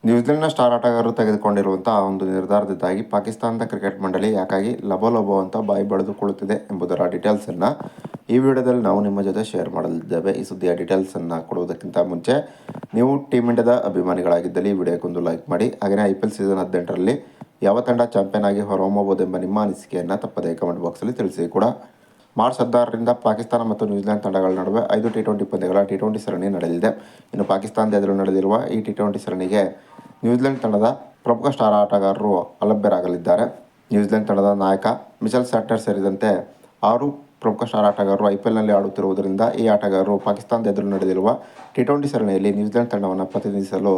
ನ್ಯೂಜಿಲೆಂಡ್ನ star ಆಟಗಾರರು ತೆಗೆದುಕೊಂಡಿರುವಂತಹ ಒಂದು ನಿರ್ಧಾರದಿಂದಾಗಿ ಪಾಕಿಸ್ತಾನದ ಕ್ರಿಕೆಟ್ ಮಂಡಳಿ ಯಾಕಾಗಿ ಲಬೋ ಅಂತ ಬಾಯಿ ಬಳೆದುಕೊಳ್ಳುತ್ತಿದೆ ಎಂಬುದರ ಡೀಟೇಲ್ಸನ್ನು ಈ ವಿಡಿಯೋದಲ್ಲಿ ನಾವು ನಿಮ್ಮ ಜೊತೆ ಶೇರ್ ಮಾಡಲಿದ್ದೇವೆ. ಈ ಸುದ್ದಿಯ ಡೀಟೇಲ್ಸನ್ನು ಕೊಡುವುದಕ್ಕಿಂತ ಮುಂಚೆ ನೀವು ಟೀಮ್ ಇಂಡಿಯಾದ ಅಭಿಮಾನಿಗಳಾಗಿದ್ದಲ್ಲಿ ಈ ವಿಡಿಯೋಕ್ಕೊಂದು ಲೈಕ್ ಮಾಡಿ. ಹಾಗೆಯೇ IPL ಸೀಸನ್ 18ರಲ್ಲಿ ಯಾವ ತಂಡ ಚಾಂಪಿಯನ್ ಆಗಿ ಹೊರಹೊಮ್ಮಬಹುದೆಂಬ ನಿಮ್ಮ ಅನಿಸಿಕೆಯನ್ನು ತಪ್ಪದೇ ಕಮೆಂಟ್ ಬಾಕ್ಸಲ್ಲಿ ತಿಳಿಸಿ ಕೂಡ. ಮಾರ್ಚ್ 16ರಿಂದ ಪಾಕಿಸ್ತಾನ ಮತ್ತು ನ್ಯೂಜಿಲೆಂಡ್ ತಂಡಗಳ ನಡುವೆ 5 T20 ಪಂದ್ಯಗಳ T20 ಸರಣಿ ನಡೆಯಲಿದೆ. ಇನ್ನು ಪಾಕಿಸ್ತಾನದ ಎದುರು ನಡೆದಿರುವ ಈ T20 ಸರಣಿಗೆ ನ್ಯೂಜಿಲೆಂಡ್ ತಂಡದ ಪ್ರಮುಖ ಸ್ಟಾರ್ ಆಟಗಾರರು ಅಲಭ್ಯರಾಗಲಿದ್ದಾರೆ. ನ್ಯೂಜಿಲೆಂಡ್ ತಂಡದ ನಾಯಕ ಮಿಚೆಲ್ ಸ್ಯಾಂಟ್ನರ್ ಸೇರಿದಂತೆ 6 ಪ್ರಮುಖ ಸ್ಟಾರ್ ಆಟಗಾರರು IPLನಲ್ಲಿ ಆಡುತ್ತಿರುವುದರಿಂದ ಈ ಆಟಗಾರರು ಪಾಕಿಸ್ತಾನದ ಎದುರು ನಡೆದಿರುವ T20 ಸರಣಿಯಲ್ಲಿ ನ್ಯೂಜಿಲೆಂಡ್ ತಂಡವನ್ನು ಪ್ರತಿನಿಧಿಸಲು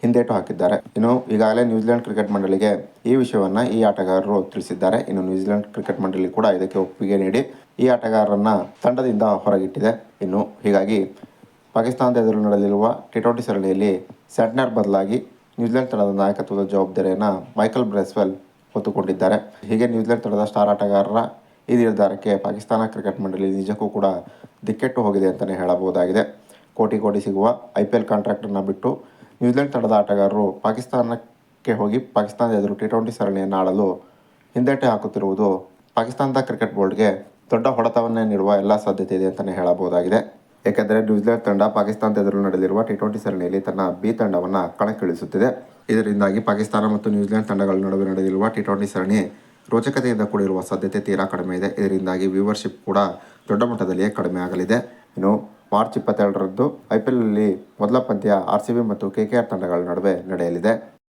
ಹಿಂದೇಟು ಹಾಕಿದ್ದಾರೆ. ಇನ್ನು ಈಗಾಗಲೇ ನ್ಯೂಜಿಲೆಂಡ್ ಕ್ರಿಕೆಟ್ ಮಂಡಳಿಗೆ ಈ ವಿಷಯವನ್ನು ಈ ಆಟಗಾರರು ತಿಳಿಸಿದ್ದಾರೆ. ಇನ್ನು ನ್ಯೂಜಿಲೆಂಡ್ ಕ್ರಿಕೆಟ್ ಮಂಡಳಿ ಕೂಡ ಇದಕ್ಕೆ ಒಪ್ಪಿಗೆ ನೀಡಿ ಈ ಆಟಗಾರರನ್ನ ತಂಡದಿಂದ ಹೊರಗಿಟ್ಟಿದೆ. ಇನ್ನು ಹೀಗಾಗಿ ಪಾಕಿಸ್ತಾನದ ಎದುರು ನಡೆದಿರುವ T20 ಸರಣಿಯಲ್ಲಿ ಸ್ಯಾಂಟ್ನರ್ ಬದಲಾಗಿ ನ್ಯೂಜಿಲೆಂಡ್ ತಂಡದ ನಾಯಕತ್ವದ ಜವಾಬ್ದಾರಿಯನ್ನು ಮೈಕಲ್ ಬ್ರೇಸ್ವೆಲ್ ಹೊತ್ತುಕೊಂಡಿದ್ದಾರೆ. ಹೀಗೆ ನ್ಯೂಜಿಲೆಂಡ್ ತಂಡದ ಸ್ಟಾರ್ ಆಟಗಾರರ ಈ ನಿರ್ಧಾರಕ್ಕೆ ಪಾಕಿಸ್ತಾನ ಕ್ರಿಕೆಟ್ ಮಂಡಳಿ ನಿಜಕ್ಕೂ ಕೂಡ ದಿಕ್ಕೆಟ್ಟು ಹೋಗಿದೆ ಅಂತಲೇ ಹೇಳಬಹುದಾಗಿದೆ. ಕೋಟಿ ಸಿಗುವ IPL ಕಾಂಟ್ರಾಕ್ಟನ್ನು ಬಿಟ್ಟು ನ್ಯೂಜಿಲೆಂಡ್ ತಂಡದ ಆಟಗಾರರು ಪಾಕಿಸ್ತಾನಕ್ಕೆ ಹೋಗಿ ಪಾಕಿಸ್ತಾನದ ಎದುರು T20 ಸರಣಿಯನ್ನು ಆಡಲು ಹಿಂದೇಟು ಹಾಕುತ್ತಿರುವುದು ಪಾಕಿಸ್ತಾನದ ಕ್ರಿಕೆಟ್ ಬೋರ್ಡ್ಗೆ ದೊಡ್ಡ ಹೊಡೆತವನ್ನೇ ನೀಡುವ ಎಲ್ಲ ಸಾಧ್ಯತೆ ಇದೆ ಅಂತಲೇ ಹೇಳಬಹುದಾಗಿದೆ. ಏಕೆಂದರೆ ನ್ಯೂಜಿಲೆಂಡ್ ತಂಡ ಪಾಕಿಸ್ತಾನದ ಎದುರು ನಡೆದಿರುವ T20 ಸರಣಿಯಲ್ಲಿ ತನ್ನ B ತಂಡವನ್ನು ಕಣಕ್ಕಿಳಿಸುತ್ತಿದೆ. ಇದರಿಂದಾಗಿ ಪಾಕಿಸ್ತಾನ ಮತ್ತು ನ್ಯೂಜಿಲೆಂಡ್ ತಂಡಗಳ ನಡುವೆ ನಡೆದಿರುವ T20 ಸರಣಿ ರೋಚಕತೆಯಿಂದ ಕೂಡಿರುವ ಸಾಧ್ಯತೆ ತೀರಾ ಕಡಿಮೆ ಇದೆ. ಇದರಿಂದಾಗಿ ವ್ಯೂವರ್ಶಿಪ್ ಕೂಡ ದೊಡ್ಡ ಮಟ್ಟದಲ್ಲಿಯೇ ಕಡಿಮೆ ಆಗಲಿದೆ. ಇನ್ನು ಮಾರ್ಚ್ 22ರಂದು IPLನಲ್ಲಿ ಮೊದಲ ಪಂದ್ಯ RCB ಮತ್ತು KKR ತಂಡಗಳ ನಡುವೆ ನಡೆಯಲಿದೆ.